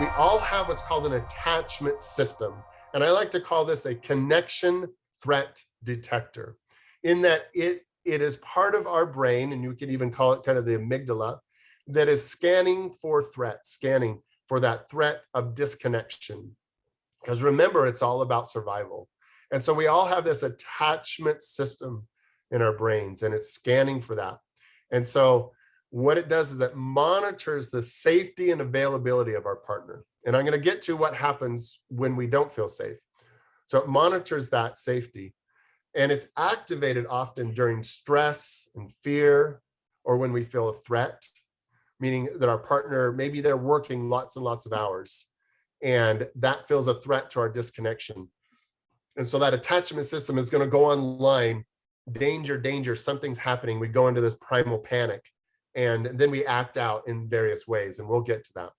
we all have what's called an attachment system. And I like to call this a connection threat detector, in that it is part of our brain, and you could even call it kind of the amygdala, that is scanning for threats, scanning for that threat of disconnection. Because remember, it's all about survival. And so we all have this attachment system in our brains, and it's scanning for that. And so what it does is it monitors the safety and availability of our partner. And I'm going to get to what happens when we don't feel safe. So it monitors that safety, and it's activated often during stress and fear, or when we feel a threat, meaning that our partner, maybe they're working lots and lots of hours, and that feels a threat to our disconnection. And so that attachment system is going to go online, danger, danger, something's happening. We go into this primal panic, and then we act out in various ways, and we'll get to that.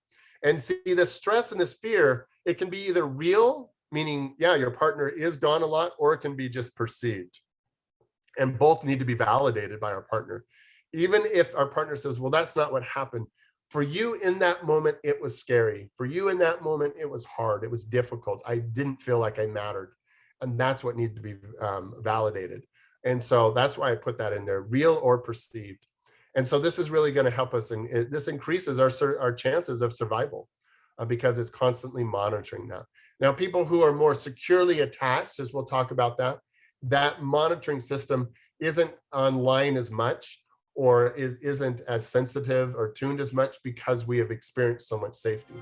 And see, the stress and this fear, it can be either real, meaning, yeah, your partner is gone a lot, or it can be just perceived. And both need to be validated by our partner. Even if our partner says, well, that's not what happened. For you in that moment, it was scary. For you in that moment, it was hard. It was difficult. I didn't feel like I mattered. And that's what needs to be validated. And so that's why I put that in there, real or perceived. And so this is really going to help us. And this increases our chances of survival because it's constantly monitoring that. Now, people who are more securely attached, as we'll talk about that monitoring system isn't online as much, or isn't as sensitive or tuned as much, because we have experienced so much safety.